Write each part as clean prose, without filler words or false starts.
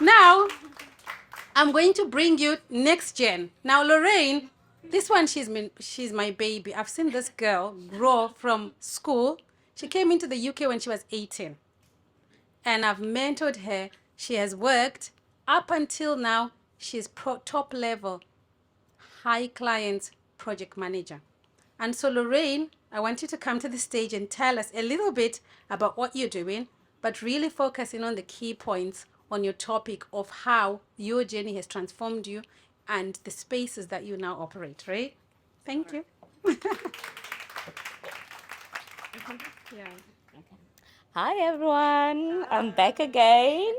Now, I'm going to bring you next gen. Now, Lorraine, this one, she's my baby. I've seen this girl grow from school. She came into the UK when she was 18. And I've mentored her. She has worked up until now. She's top level, high client project manager. And so, Lorraine, I want you to come to the stage and tell us a little bit about what you're doing, but really focusing on the key points on your topic of how your journey has transformed you and the spaces that you now operate, right? Thank you. Yeah. Hi everyone, I'm back again.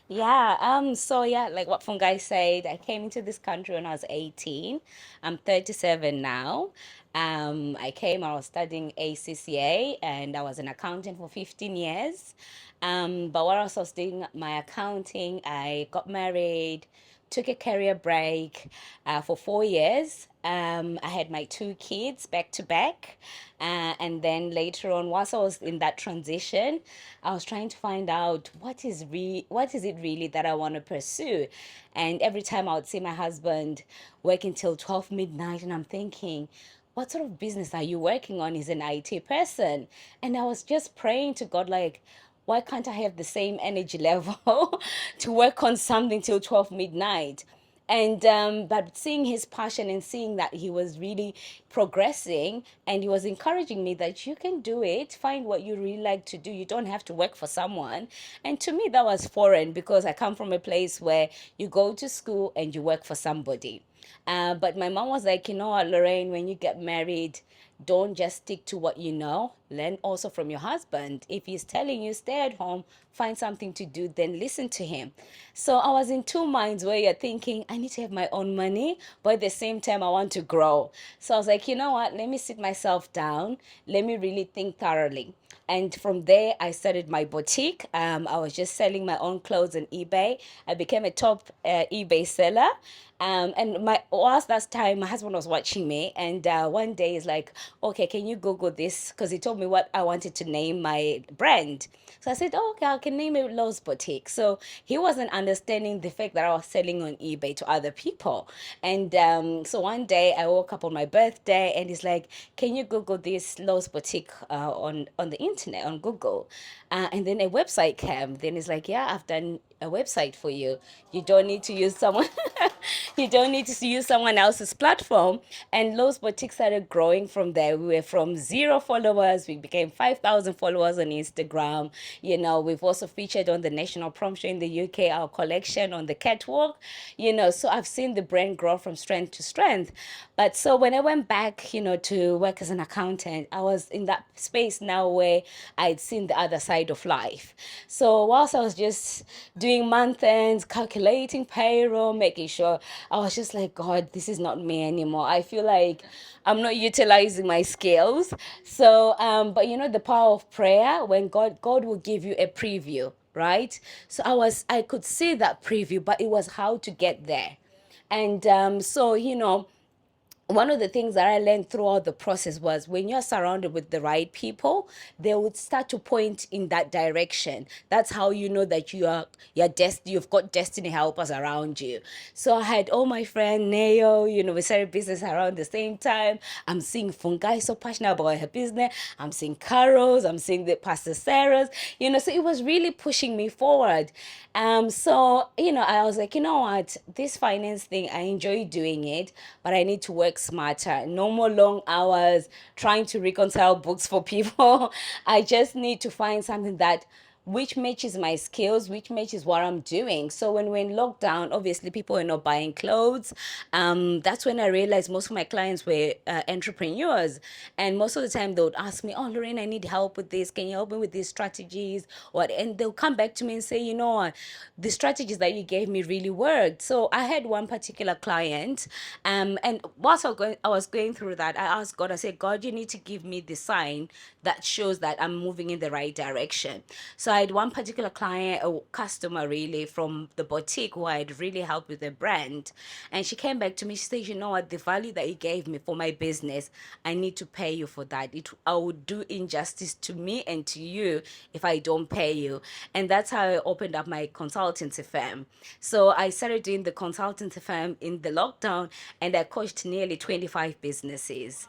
Yeah, so yeah, like what Fungai said, I came into this country when I was 18. I'm 37 now. I was studying ACCA and I was an accountant for 15 years. But while I was doing my accounting, I got married, took a career break for 4 years. I had my two kids back to back. And then later on, whilst I was in that transition, I was trying to find out what is it really that I want to pursue. And every time I would see my husband working till 12 midnight, and I'm thinking, what sort of business are you working on? He's an IT person. And I was just praying to God, like, why can't I have the same energy level to work on something till 12 midnight? And but seeing his passion and seeing that he was really progressing, and he was encouraging me that you can do it, find what you really like to do, you don't have to work for someone. And to me that was foreign, because I come from a place where you go to school and you work for somebody. But my mom was like, you know what, Lorraine, when you get married, don't just stick to what you know. Learn also from your husband. If he's telling you stay at home, find something to do, then listen to him. So I was in two minds, where you're thinking, I need to have my own money, but at the same time, I want to grow. So I was like, you know what? Let me sit myself down. Let me really think thoroughly. And from there, I started my boutique. I was just selling my own clothes on eBay. I became a top eBay seller. And my whilst that time, my husband was watching me, and one day he's like, "Okay, can you Google this?" Because he told me what I wanted to name my brand. So I said, "Oh, okay, I can name it Lowe's Boutique." So he wasn't understanding the fact that I was selling on eBay to other people. And so one day I woke up on my birthday, and he's like, "Can you Google this Lowe's Boutique on the internet on Google?" And then a website came. Then he's like, "Yeah, I've done a website for you. You don't need to use someone." You don't need to use someone else's platform. And Lowe's Boutique started growing from there. We were from 0 followers, we became 5,000 followers on Instagram. We've also featured on the National Prom Show in the UK, our collection on the catwalk. So I've seen the brand grow from strength to strength. But so when I went back, to work as an accountant, I was in that space now where I'd seen the other side of life. So whilst I was just doing month ends, calculating payroll, making sure, I was just like, God, this is not me anymore. I feel like I'm not utilizing my skills. So, but the power of prayer, when God will give you a preview, right? So I could see that preview, but it was how to get there. And so, one of the things that I learned throughout the process was, when you're surrounded with the right people, they would start to point in that direction. That's how you know that you've got destiny helpers around you. So I had all my friend Neo, we started business around the same time. I'm seeing Fungai so passionate about her business. I'm seeing Carol's, I'm seeing the Pastor Sarah's, so it was really pushing me forward. So, I was like, you know what, this finance thing, I enjoy doing it, but I need to work smarter. No more long hours trying to reconcile books for people. I just need to find something that which matches my skills, which matches what I'm doing. So when we're in lockdown, obviously people are not buying clothes. That's when I realized most of my clients were entrepreneurs, and most of the time they would ask me, "Oh, Lorraine, I need help with this. Can you help me with these strategies?" And they'll come back to me and say, "You know what, the strategies that you gave me really worked." So I had one particular client, and whilst I was going through that, I asked God. I said, "God, you need to give me the sign that shows that I'm moving in the right direction." So So I had one particular client, a customer really from the boutique who I had really helped with the brand. And she came back to me, she said, you know what, the value that you gave me for my business, I need to pay you for that. I would do injustice to me and to you if I don't pay you. And that's how I opened up my consultancy firm. So I started doing the consultancy firm in the lockdown, and I coached nearly 25 businesses.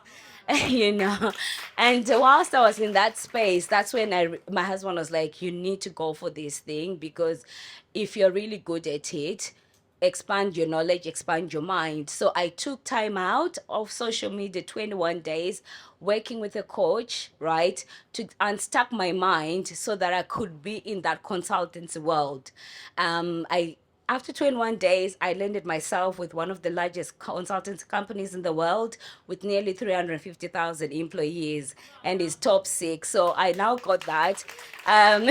You know, and whilst I was in that space, that's when my husband was like, you need to go for this thing, because if you're really good at it, expand your knowledge, expand your mind. So I took time out of social media, 21 days, working with a coach, right, to unstuck my mind so that I could be in that consultancy world. I After 21 days, I landed myself with one of the largest consultancy companies in the world with nearly 350,000 employees, and is top six. So I now got that. Um,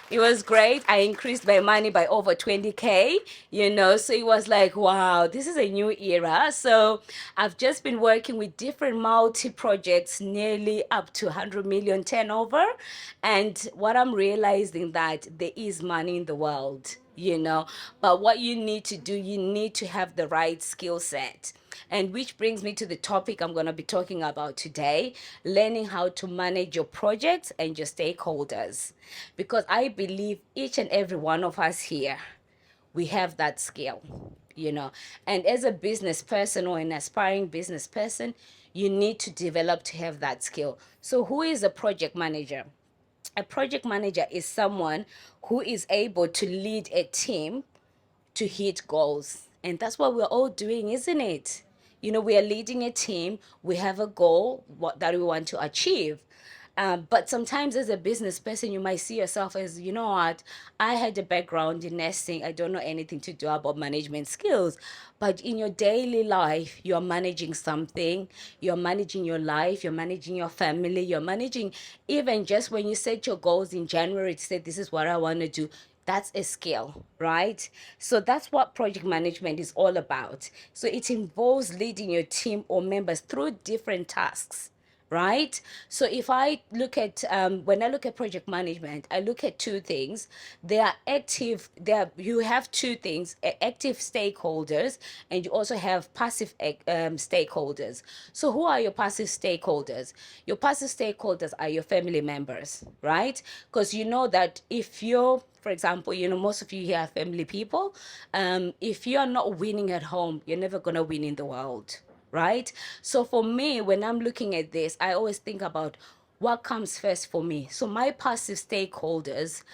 it was great. I increased my money by over 20K, you know, so it was like, wow, this is a new era. So I've just been working with different multi projects, nearly up to 100 million turnover. And what I'm realizing that there is money in the world, you know, but what you need to do, you need to have the right skill set. And which brings me to the topic I'm going to be talking about today: learning how to manage your projects and your stakeholders. Because I believe each and every one of us here, we have that skill, you know. And as a business person or an aspiring business person, you need to develop to have that skill. So who is a project manager? A project manager is someone who is able to lead a team to hit goals. And that's what we're all doing, isn't it? You know, we are leading a team, we have a goal that we want to achieve. But sometimes as a business person, you might see yourself as, you know what, I had a background in nursing. I don't know anything to do about management skills. But in your daily life, you're managing something, you're managing your life, you're managing your family, you're managing, even just when you set your goals in January to say, this is what I want to do. That's a skill, right? So that's what project management is all about. So it involves leading your team or members through different tasks, right? So if I look at when I look at project management, I look at two things. They are active. You have two things: active stakeholders, and you also have passive stakeholders. So who are your passive stakeholders? Your passive stakeholders are your family members, right? Because you know that if you're, for example, you know, most of you here are family people. If you're not winning at home, you're never gonna win in the world, right? So for me, when I'm looking at this, I always think about what comes first for me. So my passive stakeholders,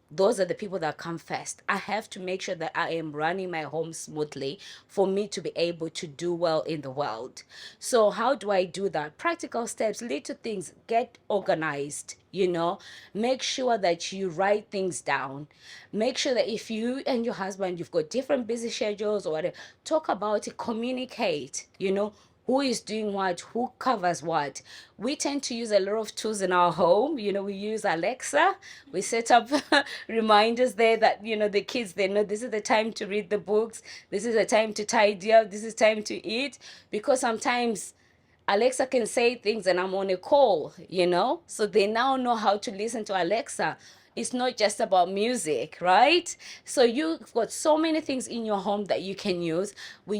those are the people that come first. I have to make sure that I am running my home smoothly for me to be able to do well in the world. So how do I do that? Practical steps, little things: get organized, you know, make sure that you write things down. Make sure that if you and your husband, you've got different busy schedules or whatever, talk about it, communicate, you know, who is doing what, who covers what. We tend to use a lot of tools in our home. You know, we use Alexa. We set up reminders there that, you know, the kids, they know this is the time to read the books. This is the time to tidy up. This is time to eat. Because sometimes Alexa can say things and I'm on a call, you know? So they now know how to listen to Alexa. It's not just about music, right? So you've got so many things in your home that you can use. We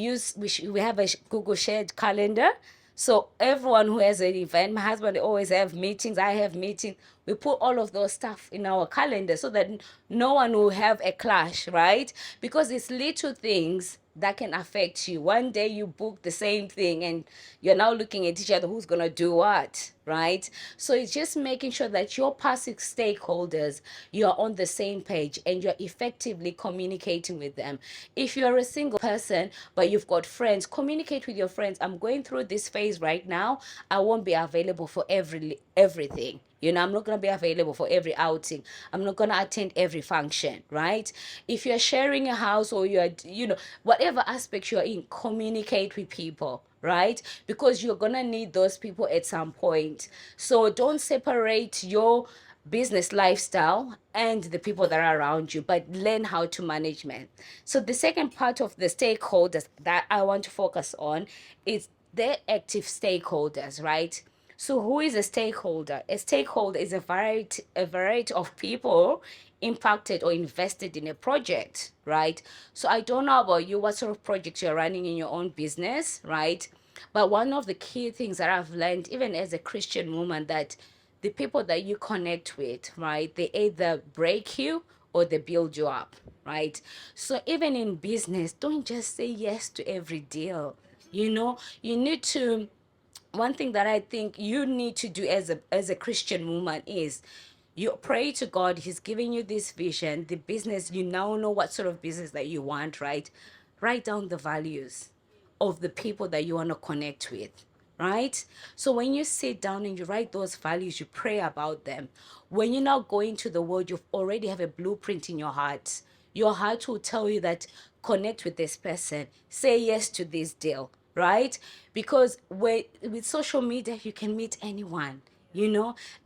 have a Google shared calendar. So everyone who has an event, my husband always have meetings, I have meetings. We put all of those stuff in our calendar so that no one will have a clash, right? Because it's little things that can affect you. One day you book the same thing and you're now looking at each other, who's going to do what, right? So it's just making sure that your passive stakeholders, you're on the same page and you're effectively communicating with them. If you're a single person but you've got friends, communicate with your friends. I'm going through this phase right now. I won't be available for everything. You know, I'm not going to be available for every outing. I'm not going to attend every function, right? If you're sharing a house or you're, you know, whatever aspect you're in, communicate with people, right? Because you're going to need those people at some point. So don't separate your business lifestyle and the people that are around you, but learn how to manage them. So the second part of the stakeholders that I want to focus on is the active stakeholders, right? So who is a stakeholder? A stakeholder is a variety of people impacted or invested in a project, right? So I don't know about you, what sort of projects you're running in your own business, right? But one of the key things that I've learned, even as a Christian woman, that the people that you connect with, right, they either break you or they build you up, right? So even in business, don't just say yes to every deal. You need to, one thing that I think you need to do as a Christian woman is you pray to God. He's giving you this vision, the business. You now know what sort of business that you want, right? Write down the values of the people that you want to connect with, right? So when you sit down and you write those values, you pray about them. When you're not going to the world, you already have a blueprint in your heart. Your heart will tell you that connect with this person, say yes to this deal, right? Because with social media, you can meet anyone,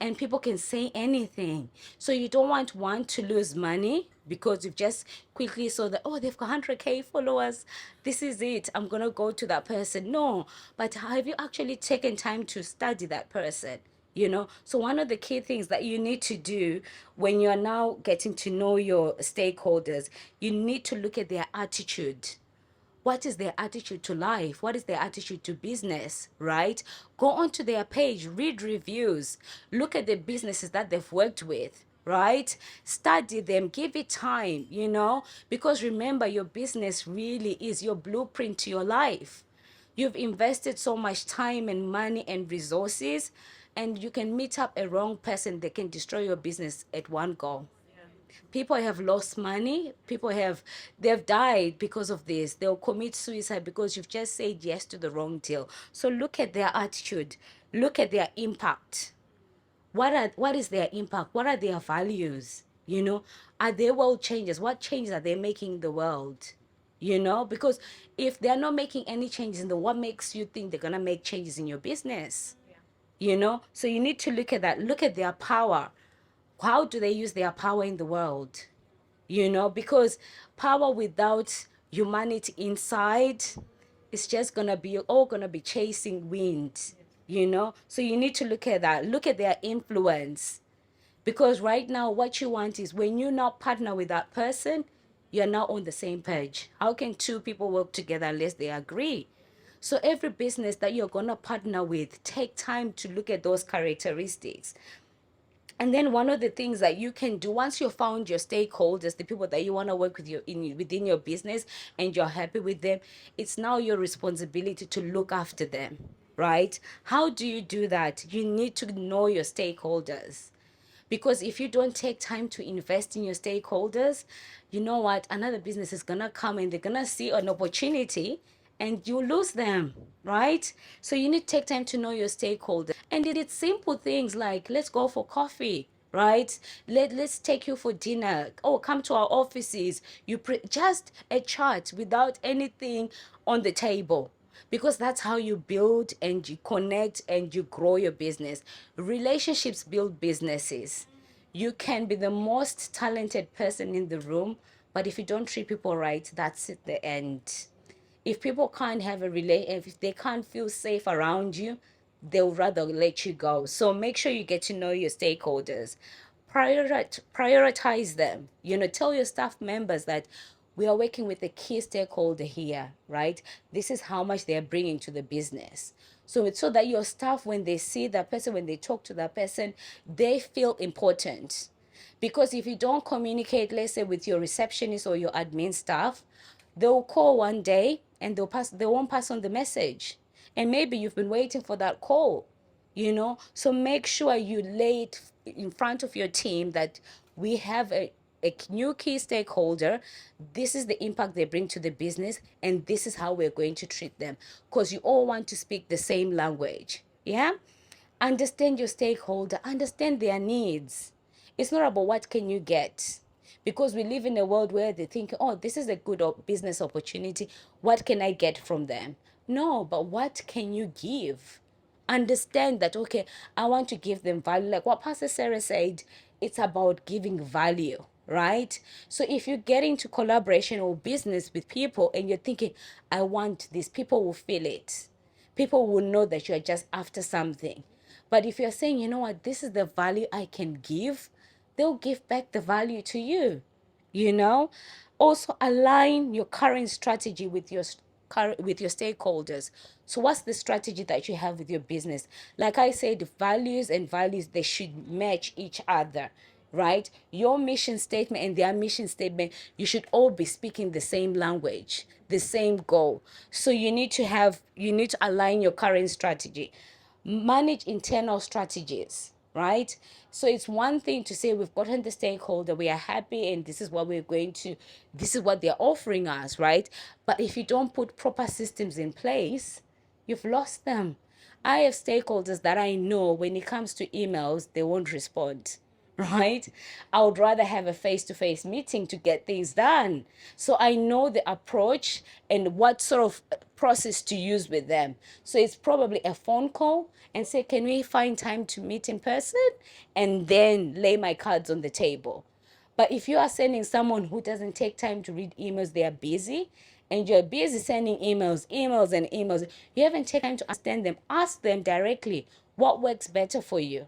and people can say anything. So you don't want one to lose money because you've just quickly saw that, oh, they've got 100K followers. This is it. I'm going to go to that person. No, but have you actually taken time to study that person? So one of the key things that you need to do when you're now getting to know your stakeholders, you need to look at their attitude. What is their attitude to life? What is their attitude to business, right? Go onto their page, read reviews, look at the businesses that they've worked with, right? Study them, give it time, because remember, your business really is your blueprint to your life. You've invested so much time and money and resources, and you can meet up a wrong person that can destroy your business at one go. People have lost money. They've died because of this. They'll commit suicide because you've just said yes to the wrong deal. So look at their attitude, look at their impact. What is their impact? What are their values? Are they world changers? What changes are they making in the world? Because if they're not making any changes in the, what makes you think they're gonna make changes in your business? So you need to look at that. Look at their power. How do they use their power in the world? Because power without humanity inside, it's just gonna be all gonna be chasing wind. So you need to look at that. Look at their influence. Because right now, what you want is when you not partner with that person, you're not on the same page. How can two people work together unless they agree? So every business that you're gonna partner with, take time to look at those characteristics. And then one of the things that you can do once you've found your stakeholders, the people that you want to work with within your business, and you're happy with them, it's now your responsibility to look after them, right? How do you do that? You need to know your stakeholders. Because if you don't take time to invest in your stakeholders, you know what? Another business is going to come and they're going to see an opportunity and you lose them, right? So you need to take time to know your stakeholders. And it's simple things like, let's go for coffee, right? Let's take you for dinner. Oh, come to our offices. Just a chat without anything on the table, because that's how you build and you connect and you grow your business. Relationships build businesses. You can be the most talented person in the room, but if you don't treat people right, that's at the end. If people can't have if they can't feel safe around you, they'll rather let you go. So make sure you get to know your stakeholders. Prioritize them. Tell your staff members that we are working with a key stakeholder here, right? This is how much they're bringing to the business. So it's so that your staff, when they see that person, when they talk to that person, they feel important. Because if you don't communicate, let's say with your receptionist or your admin staff, they'll call one day and they won't pass on the message. And maybe you've been waiting for that call, So make sure you lay it in front of your team that we have a new key stakeholder. This is the impact they bring to the business, and this is how we're going to treat them. Because you all want to speak the same language. Yeah? Understand your stakeholder, understand their needs. It's not about what can you get, because we live in a world where they think, oh, this is a good business opportunity, what can I get from them? No, but what can you give? Understand that, okay, I want to give them value. Like what Pastor Sarah said, it's about giving value, right? So if you get into collaboration or business with people and you're thinking, I want this, people will feel it. People will know that you're just after something. But if you're saying, you know what, this is the value I can give, they'll give back the value to you, you know. Also align your current strategy with your stakeholders. So what's the strategy that you have with your business? Like I said, values and values, they should match each other, right? Your mission statement and their mission statement, you should all be speaking the same language, the same goal. So you need to align your current strategy. Manage internal strategies, right? So it's one thing to say we've gotten the stakeholder, we are happy, and this is what this is what they're offering us, right? But if you don't put proper systems in place, you've lost them. I have stakeholders that I know when it comes to emails, they won't respond, right? I would rather have a face-to-face meeting to get things done. So I know the approach and what sort of process to use with them. So it's probably a phone call and say, can we find time to meet in person? And then lay my cards on the table. But if you are sending someone who doesn't take time to read emails, they are busy, and you're busy sending emails, and emails, you haven't taken time to understand them. Ask them directly what works better for you,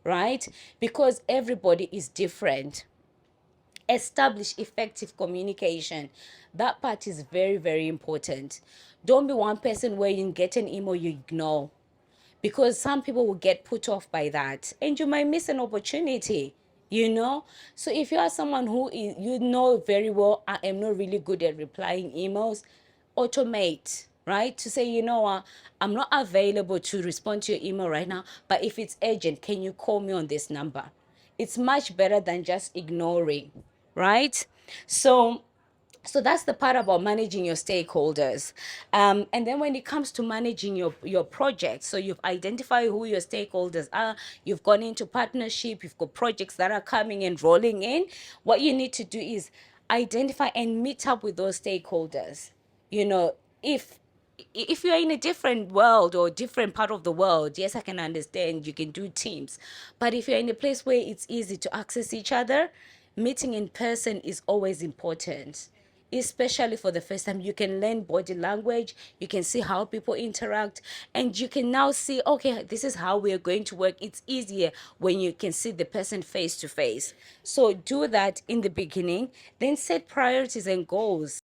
right? Because everybody is different. Establish effective communication. That part is very, very important. Don't be one person where you get an email, you ignore, because some people will get put off by that and you might miss an opportunity, you know. So if you are someone who is, you know very well, I am not really good at replying emails, automate, right? To say, you know what, I'm not available to respond to your email right now, but if it's urgent, can you call me on this number? It's much better than just ignoring, right? So that's the part about managing your stakeholders. And then when it comes to managing your project, so you've identified who your stakeholders are, you've gone into partnership, you've got projects that are coming and rolling in. What you need to do is identify and meet up with those stakeholders. You know, if you're in a different world or different part of the world, yes, I can understand you can do teams. But if you're in a place where it's easy to access each other, meeting in person is always important, especially for the first time. You can learn body language, you can see how people interact, and you can now see, okay, this is how we're going to work. It's easier when you can see the person face to face. So do that in the beginning, then set priorities and goals.